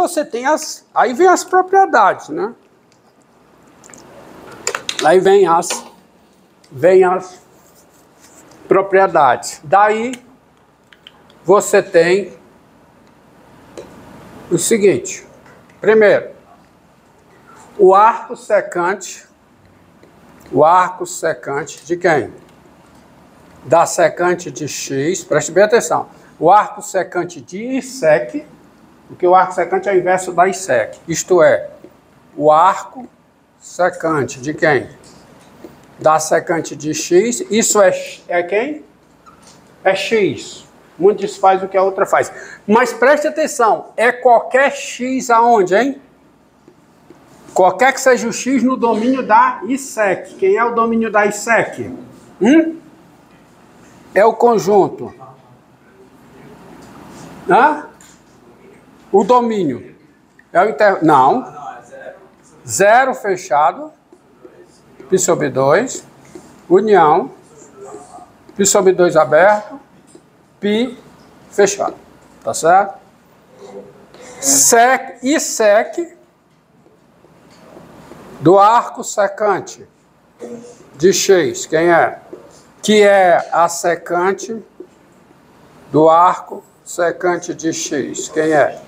você tem as... Aí vem as propriedades, né? Aí vem as propriedades. Daí, você tem o seguinte. Primeiro, o arco secante de quem? Da secante de x, preste bem atenção. O arco secante de ISEC, porque o arco secante é o inverso da ISEC. Isto é, o arco secante de quem? Da secante de x. Isso é quem? É x. Um desfaz o que a outra faz. Mas preste atenção, é qualquer x aonde, hein? Qualquer que seja o x no domínio da ISEC. Quem é o domínio da ISEC? É o conjunto. Hã? O domínio. É o Não. Zero fechado. Π sobre 2. União. Π sobre 2 aberto. Π fechado. Tá certo? ISEC do arco secante de x. Quem é? Que é a secante do arco secante de x. Quem é?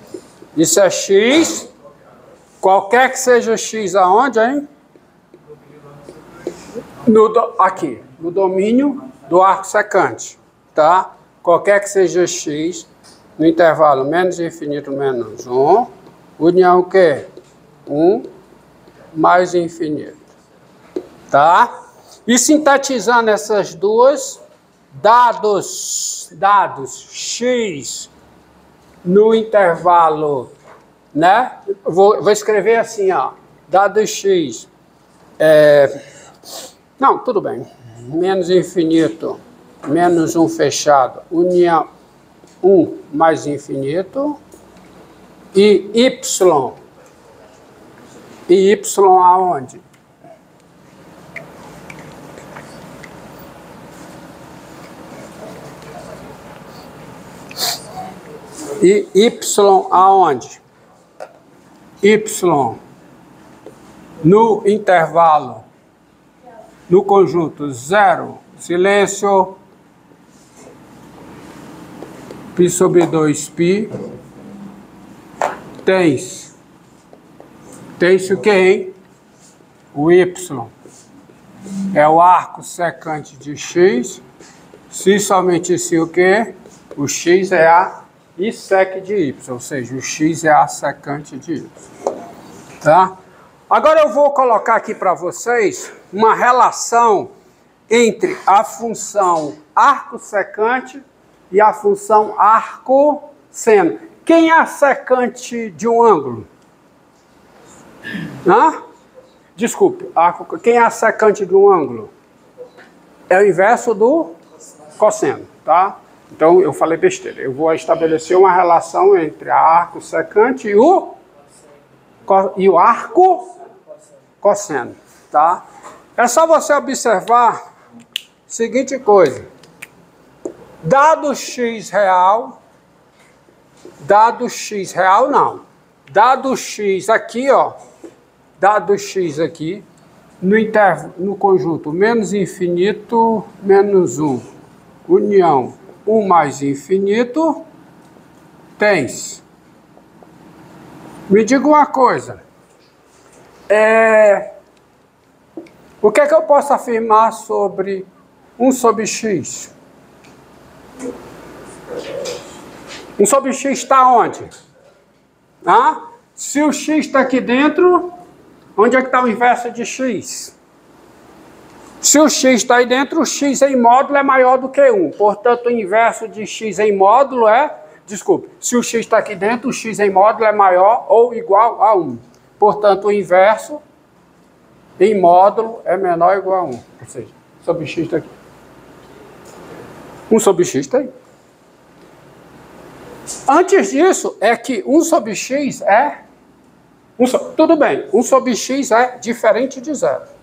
Isso é x. Qualquer que seja x aonde, hein? Aqui, no domínio do arco secante. Tá? Qualquer que seja x no intervalo menos infinito menos 1. União o quê? 1 mais infinito. Tá? E sintetizando essas duas, dados x no intervalo, né? Vou escrever assim, ó. Dado x, não, tudo bem. Menos infinito, menos 1 fechado, união 1 mais infinito, e y aonde? E y aonde? Y no intervalo, no conjunto 0, silêncio, π sobre 2π, tens o que, hein? O y é o arco secante de x, se somente se o que? O x é a ISEC de y, ou seja, o x é a secante de y. Tá? Agora eu vou colocar aqui para vocês uma relação entre a função arco secante e a função arco seno. Quem é a secante de um ângulo? Desculpe, quem é a secante de um ângulo? É o inverso do cosseno, tá? Então, eu falei besteira. Eu vou estabelecer uma relação entre a arco secante e o arco cosseno, tá? É só você observar a seguinte coisa. Dado x real não. Dado x aqui, ó. Dado x aqui, no conjunto menos infinito, menos 1, união 1 mais infinito, tens. Me diga uma coisa. O que é que eu posso afirmar sobre 1 sobre x? 1 sobre x está onde? Se o x está aqui dentro, onde é que está o inverso de x? Se o x está aí dentro, o x em módulo é maior do que 1. Portanto, o inverso de x em módulo é... Desculpe, se o x está aqui dentro, o x em módulo é maior ou igual a 1. Portanto, o inverso em módulo é menor ou igual a 1. Ou seja, sobre x está aqui. 1 sobre x está aí. Antes disso, é que 1 sobre x é... tudo bem, 1 sobre x é diferente de 0.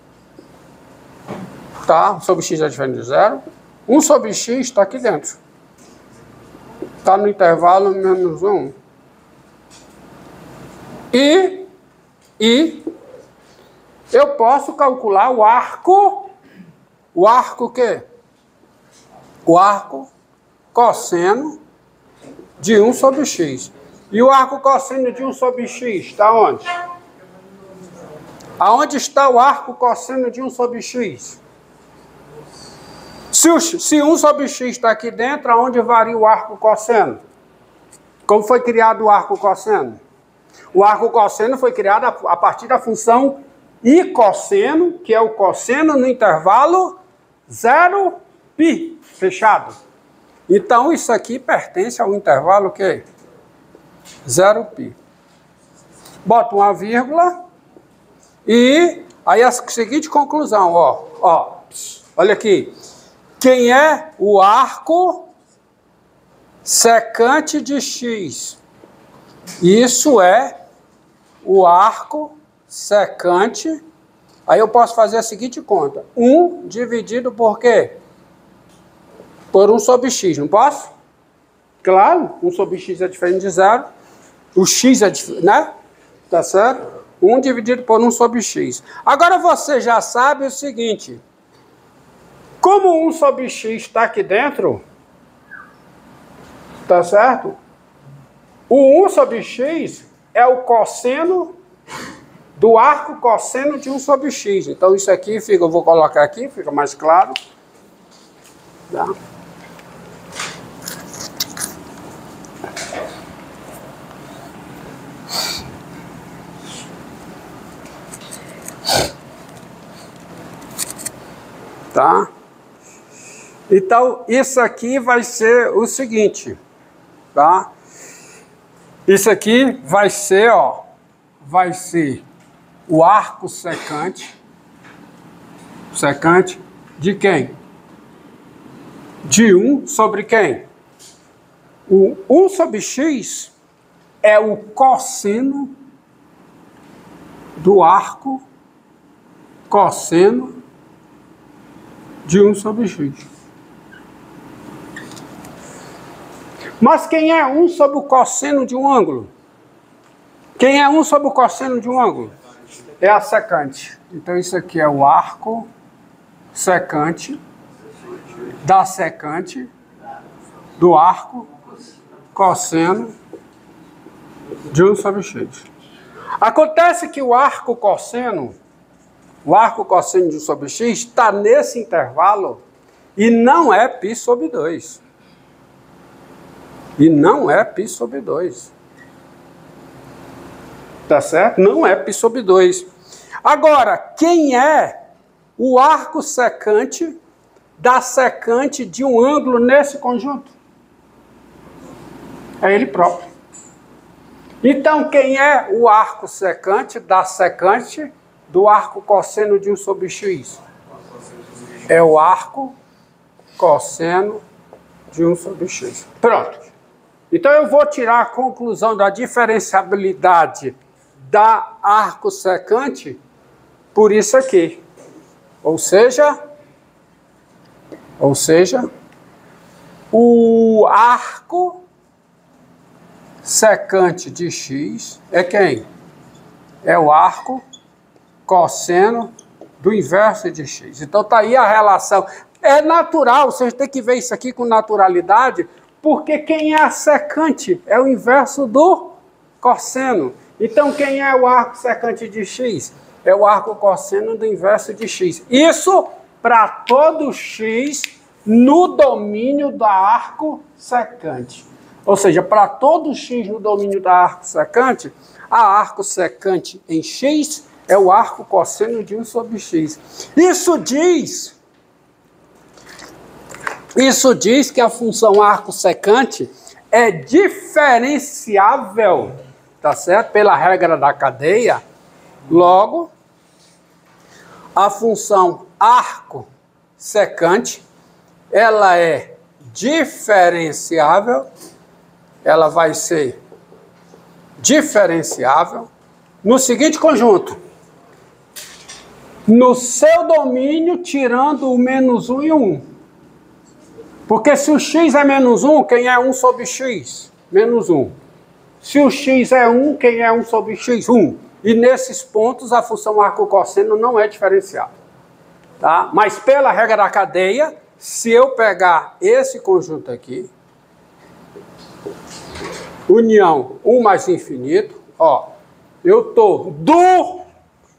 Tá? 1 sobre x é diferente de 0. 1 sobre x está aqui dentro. Está no intervalo menos 1. E eu posso calcular o arco o quê? O arco cosseno de 1 sobre x. E o arco cosseno de 1 sobre x está onde? Aonde está o arco cosseno de 1 sobre x? Se 1 sobre x está aqui dentro, aonde varia o arco cosseno? Como foi criado o arco cosseno? O arco cosseno foi criado a partir da função I cosseno, que é o cosseno no intervalo 0π, fechado. Então, isso aqui pertence ao intervalo o quê? 0π. Bota uma vírgula e aí a seguinte conclusão, olha aqui. Quem é o arco secante de x? Isso é o arco secante. Aí eu posso fazer a seguinte conta. 1 dividido por quê? Por 1 sobre x, não posso? Claro, 1 sobre x é diferente de 0. O x é diferente, né? Tá certo? 1 dividido por 1 sobre x. Agora você já sabe o seguinte. Como 1 sobre x está aqui dentro, tá certo? O 1 sobre x é o cosseno do arco cosseno de 1 sobre x. Então isso aqui fica, eu vou colocar aqui, fica mais claro. Tá? Tá? Então, isso aqui vai ser o seguinte, tá? Isso aqui vai ser, vai ser o arco secante de quem? De 1 sobre quem? O 1 sobre x é o cosseno do arco cosseno de 1 sobre x. Mas quem é 1 sobre o cosseno de um ângulo? Quem é 1 sobre o cosseno de um ângulo? É a secante. Então isso aqui é o arco secante da secante do arco cosseno de 1 sobre x. Acontece que o arco cosseno de 1 sobre x está nesse intervalo e não é π sobre 2. E não é π sobre 2. Tá certo? Não é π sobre 2. Agora, quem é o arco secante da secante de um ângulo nesse conjunto? É ele próprio. Então, quem é o arco secante da secante do arco cosseno de 1 sobre x? É o arco cosseno de 1 sobre x. Pronto. Então eu vou tirar a conclusão da diferenciabilidade da arco secante por isso aqui. Ou seja, o arco secante de x é quem? É o arco cosseno do inverso de x. Então tá aí a relação. É natural, vocês têm que ver isso aqui com naturalidade, porque quem é a secante é o inverso do cosseno. Então quem é o arco secante de x? É o arco cosseno do inverso de x. Isso para todo x no domínio da arco secante. Ou seja, para todo x no domínio da arco secante, a arco secante em x é o arco cosseno de 1 sobre x. Isso diz que a função arco secante é diferenciável, tá certo? Pela regra da cadeia. Logo, a função arco secante, ela é diferenciável, ela vai ser diferenciável no seguinte conjunto: no seu domínio, tirando o menos 1 e 1. Porque se o x é menos 1, quem é 1 sobre x? Menos 1. Se o x é 1, quem é 1 sobre x? 1. E nesses pontos a função arco-cosseno não é diferenciável. Tá? Mas pela regra da cadeia, se eu pegar esse conjunto aqui, união 1 mais infinito, ó, eu estou do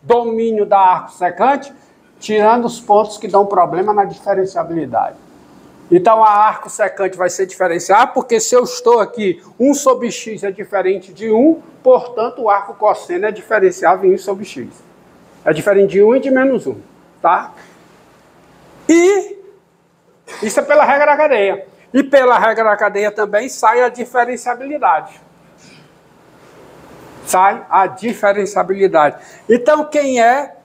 domínio da arco secante, tirando os pontos que dão problema na diferenciabilidade. Então a arco secante vai ser diferenciável, porque se eu estou aqui, 1 sobre x é diferente de 1, portanto o arco cosseno é diferenciável em 1 sobre x. É diferente de 1 e de menos 1, tá? E isso é pela regra da cadeia. E pela regra da cadeia também sai a diferenciabilidade. Sai a diferenciabilidade. Então quem é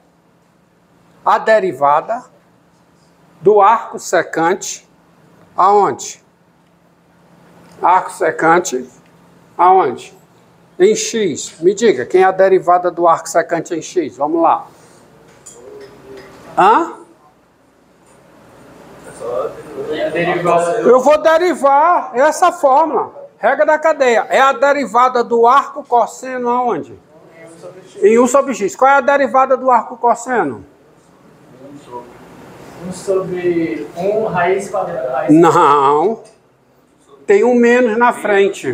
a derivada do arco secante aonde? Arco secante aonde? Em x. Me diga, quem é a derivada do arco secante em x? Vamos lá. Hã? Eu vou derivar essa fórmula. Regra da cadeia. É a derivada do arco cosseno aonde? Em 1 sobre x. Qual é a derivada do arco cosseno? 1 sobre 1 raiz quadrada. Não. Tem um menos na frente.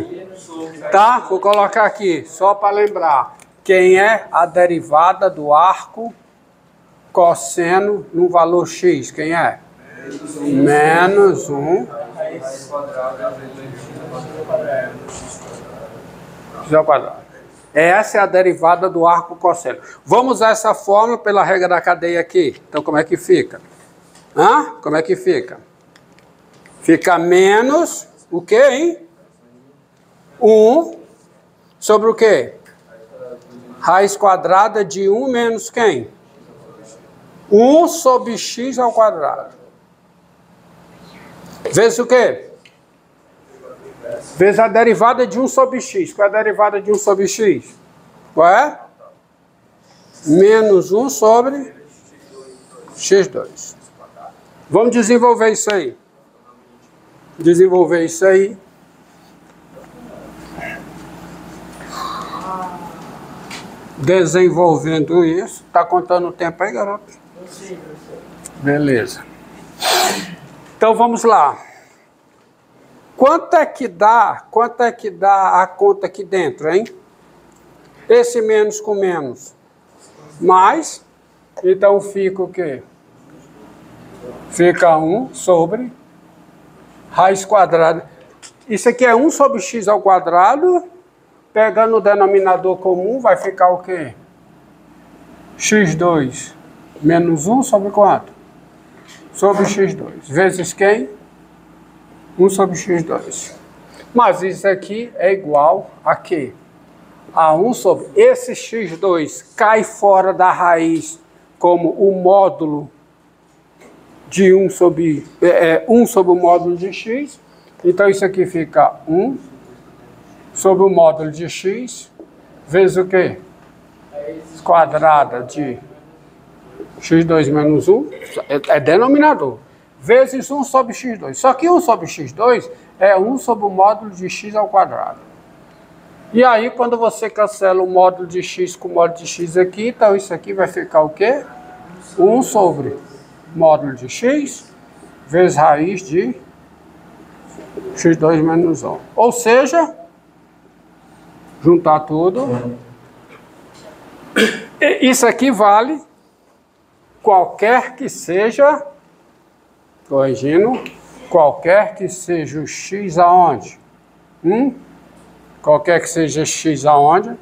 Tá? Vou colocar aqui, só para lembrar. Quem é a derivada do arco cosseno no valor x? Quem é? Menos 1. Raiz quadrada X ao quadrado. Essa é a derivada do arco cosseno. Vamos usar essa fórmula pela regra da cadeia aqui. Então, como é que fica? Hã? Como é que fica? Fica menos o quê, hein? 1 sobre o quê? Raiz quadrada de 1 menos quem? 1 sobre x ao quadrado. Vezes o quê? Vezes a derivada de 1 sobre x. Qual é a derivada de 1 sobre x? Qual é? Menos 1 sobre x2. Vamos desenvolver isso aí. Desenvolver isso aí. Desenvolvendo isso. Tá contando o tempo aí, garoto? Sim, professor. Beleza. Então vamos lá. Quanto é que dá a conta aqui dentro, hein? Esse menos com menos. Mais. Então fica o quê? Fica 1 sobre raiz quadrada. Isso aqui é 1 sobre x ao quadrado. Pegando o denominador comum, vai ficar o quê? x2 menos 1 sobre quanto? Sobre x2. Vezes quem? 1 sobre x2. Mas isso aqui é igual a quê? A 1 sobre... Esse x2 cai fora da raiz como o módulo de 1 sobre... 1 sobre o módulo de x. Então isso aqui fica 1 sobre o módulo de x, vezes o quê? Quadrada de x2 menos 1, é denominador, vezes 1 sobre x2. Só que 1 sobre x2 é 1 sobre o módulo de x ao quadrado. E aí, quando você cancela o módulo de x com o módulo de x aqui, então isso aqui vai ficar o quê? 1 sobre módulo de x, vezes raiz de x2 menos 1. Ou seja... juntar tudo. Isso aqui vale qualquer que seja, corrigindo, qualquer que seja o x aonde? Qualquer que seja x aonde?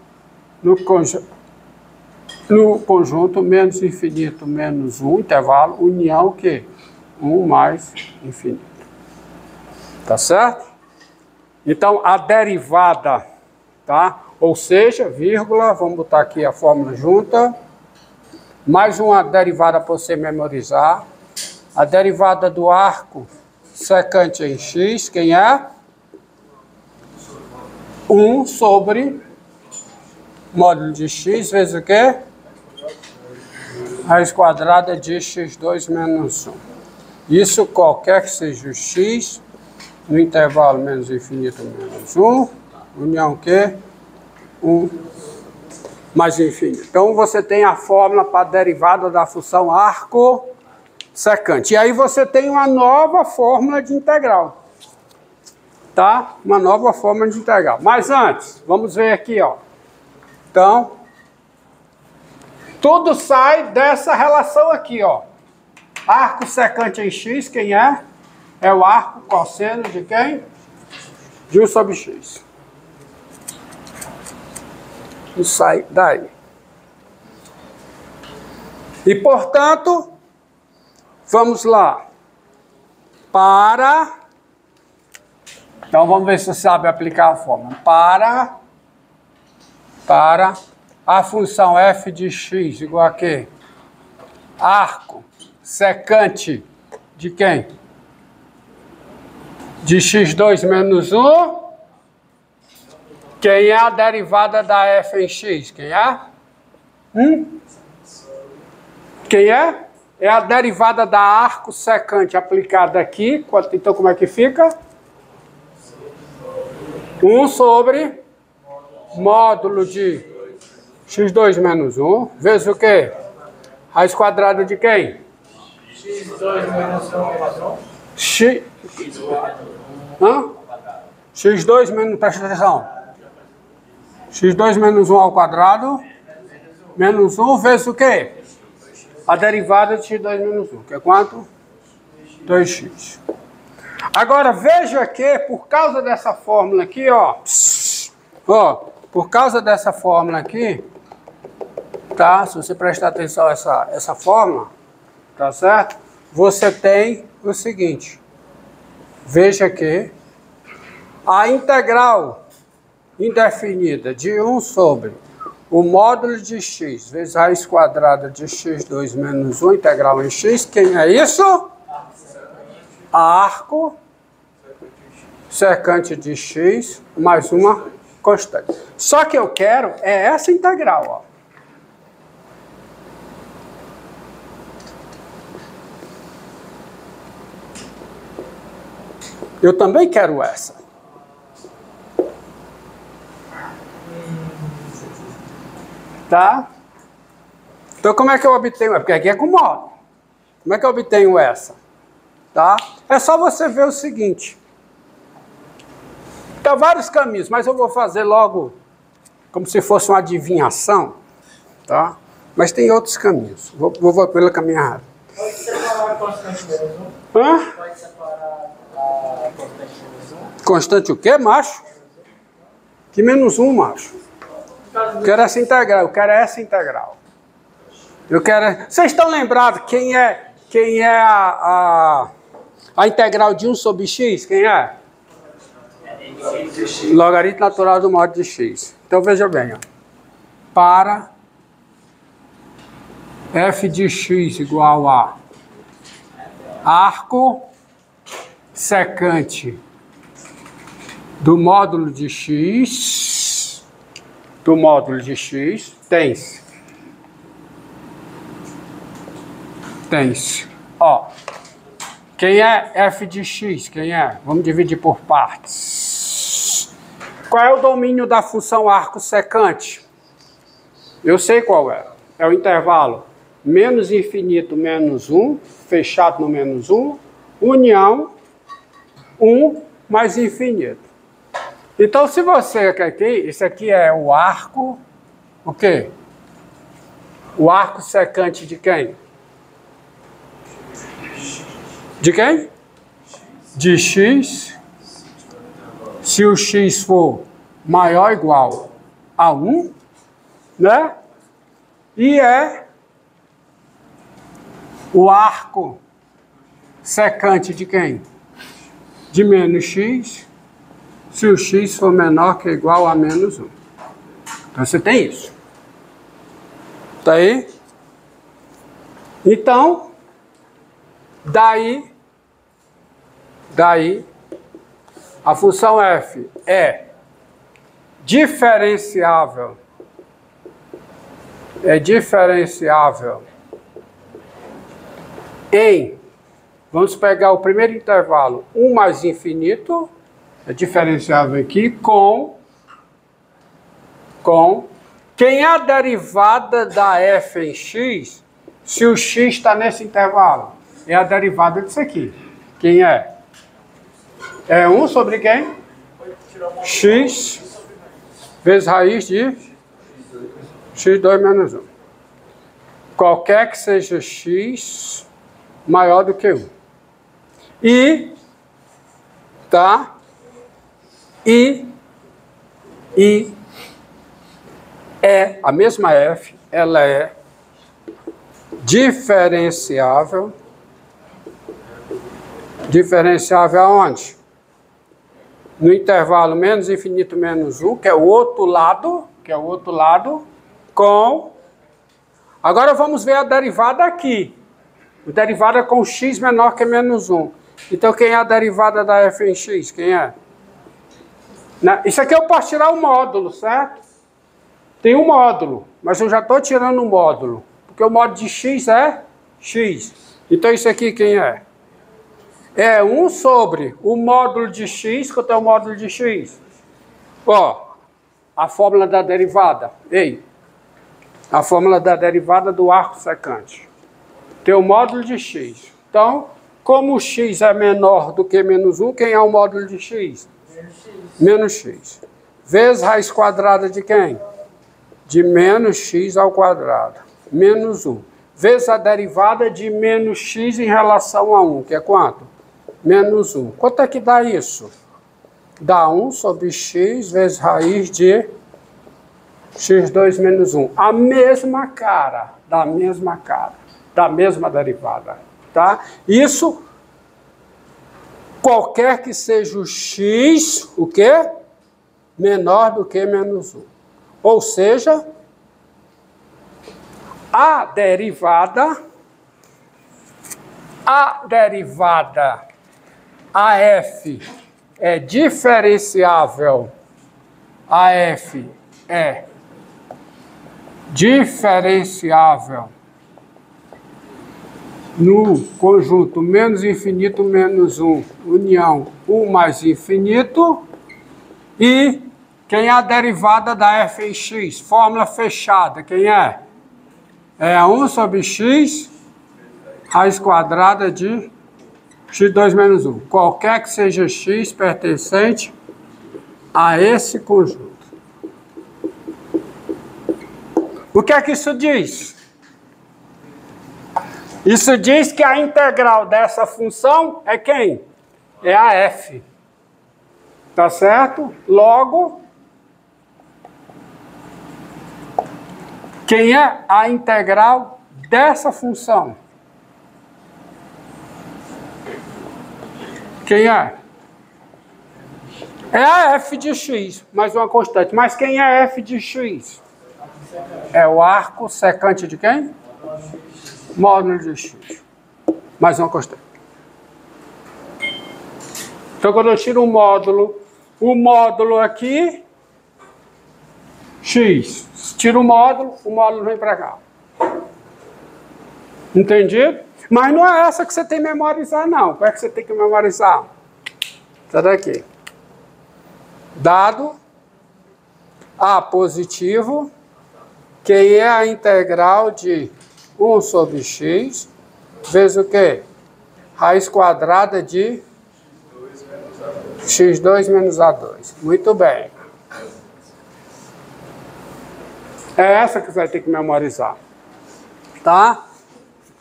No conjunto menos infinito menos 1, intervalo, união o quê? 1 mais infinito. Tá certo? Então, a derivada... tá? Ou seja, vírgula, vamos botar aqui a fórmula junta, mais uma derivada para você memorizar. A derivada do arco secante em x, quem é? 1 sobre módulo de x vezes o quê? Raiz quadrada de x2 menos 1. Isso qualquer que seja o x, no intervalo menos infinito menos 1, união o quê? 1 mais infinito. Então você tem a fórmula para a derivada da função arco secante. E aí você tem uma nova fórmula de integral. Tá? Uma nova fórmula de integral. Mas antes, vamos ver aqui, ó. Então, tudo sai dessa relação aqui, ó. Arco secante em x, quem é? É o arco cosseno de quem? De 1 sobre x. E sai daí. E, portanto, vamos lá. Então, vamos ver se você sabe aplicar a fórmula. Para a função f de x igual a quê? Arco secante de quem? De x2 menos 1. Quem é a derivada da f em x? Quem é? Quem é? É a derivada da arco secante aplicada aqui. Então, como é que fica? 1 sobre módulo de x2 menos 1, vezes o quê? Raiz quadrada de quem? x2 menos 1 menos 1. X2 menos, presta atenção. x2 menos 1 ao quadrado, menos 1 vezes o quê? A derivada de x2 menos 1, que é quanto? 2x. Agora, veja que, por causa dessa fórmula aqui, ó, por causa dessa fórmula aqui, tá? Se você prestar atenção a essa fórmula, tá certo? Você tem o seguinte, veja que a integral indefinida de 1 sobre o módulo de x vezes raiz quadrada de x2 menos 1 integral em x, quem é isso? Arco secante de x mais uma constante. Só que eu quero é essa integral, ó. Eu também quero essa. Tá? Então como é que eu obtenho? Porque aqui é com módulo. Como é que eu obtenho essa? Tá? É só você ver o seguinte. Tem vários caminhos, mas eu vou fazer logo como se fosse uma adivinhação, tá? Mas tem outros caminhos. Vou pelo caminho errado. Pode separar a constante menos 1? Pode separar a constante menos 1? Constante o quê, macho? Que menos 1, macho? Eu quero essa integral, eu quero essa integral. Eu quero... Vocês estão lembrados quem é a integral de 1 sobre x? Quem é? Logaritmo natural do módulo de x. Então veja bem, ó. Para f de x igual a arco secante do módulo de x, tem-se. Ó, quem é f de x? Quem é? Vamos dividir por partes. Qual é o domínio da função arco secante? Eu sei qual é. É o intervalo menos infinito menos 1, fechado no menos 1, união 1 mais infinito. Então, se você quer aqui, isso aqui é o arco, o quê? O arco secante de quem? De quem? De x. Se o x for maior ou igual a 1, né? E é o arco secante de quem? De menos x, se o x for menor que ou igual a menos 1. Então você tem isso. Tá aí? Então, daí a função f é diferenciável em, vamos pegar o primeiro intervalo, 1 mais infinito, é diferenciável aqui com com... Quem é a derivada da f em x, se o x está nesse intervalo? É a derivada disso aqui. Quem é? É 1 sobre quem? X vezes raiz de x2 menos 1. Qualquer que seja x maior do que 1. E, tá? E é a mesma f, ela é diferenciável. Diferenciável aonde? No intervalo menos infinito menos 1, que é o outro lado, com... Agora vamos ver a derivada aqui. A derivada com x menor que menos 1. Então quem é a derivada da f em x? Quem é? Isso aqui eu posso tirar o módulo, certo? Tem um módulo, mas eu já estou tirando o módulo. Porque o módulo de x é x. Então isso aqui quem é? É 1 sobre o módulo de x, que eu tenho o módulo de x. Ó, a fórmula da derivada. Ei, a fórmula da derivada do arco secante. Tem o módulo de x. Então, como o x é menor do que menos 1, quem é o módulo de x? Menos x. Vezes raiz quadrada de quem? De menos x ao quadrado. Menos 1. Vezes a derivada de menos x em relação a 1, que é quanto? Menos 1. Quanto é que dá isso? Dá 1 sobre x vezes raiz de x2 menos 1. A mesma cara, da mesma derivada. Tá? Isso, qualquer que seja o x, o quê? Menor do que menos 1. Ou seja, a derivada AF é diferenciável, AF é diferenciável no conjunto menos infinito menos 1, união 1 mais infinito, e quem é a derivada da f em x? Fórmula fechada, quem é? É 1 sobre x, raiz quadrada de x2 menos 1. Qualquer que seja x pertencente a esse conjunto. O que é que isso diz? Isso diz que a integral dessa função é quem? É a f. Tá certo? Logo, quem é a integral dessa função? Quem é? É a f de x, mais uma constante. Mas quem é f de x? É o arco secante de quem? Módulo de x. Mais uma constante. Então, quando eu tiro o módulo aqui, x. Tiro o módulo vem para cá. Entendido? Mas não é essa que você tem que memorizar, não. Qual é que você tem que memorizar? Essa daqui. Dado A positivo, que é a integral de 1 sobre x, vezes o quê? Raiz quadrada de x2 menos A2. Muito bem. É essa que você vai ter que memorizar. Tá?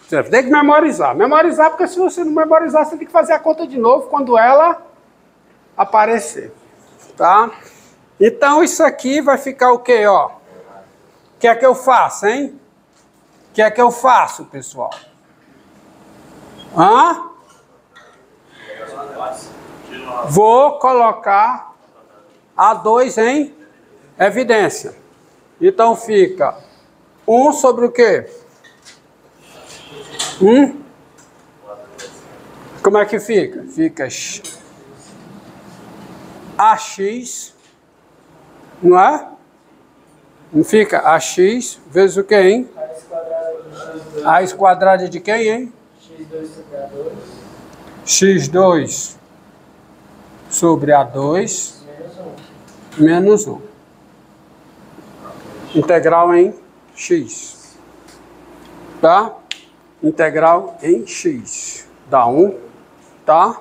Você tem que memorizar. Memorizar, porque se você não memorizar, você tem que fazer a conta de novo quando ela aparecer. Tá? Então, isso aqui vai ficar o quê, ó? O que é que eu faço, hein? O que é que eu faço, pessoal? Hã? Vou colocar A2 em evidência. Então, fica 1 sobre o quê? Como é que fica? Fica AX, não é? Não fica AX vezes o quê, hein? Raiz quadrada de quem, hein? X2 sobre A2 menos 1. Integral em x. Tá? Integral em x. Dá 1. Tá?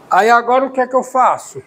Aí agora o que é que eu faço?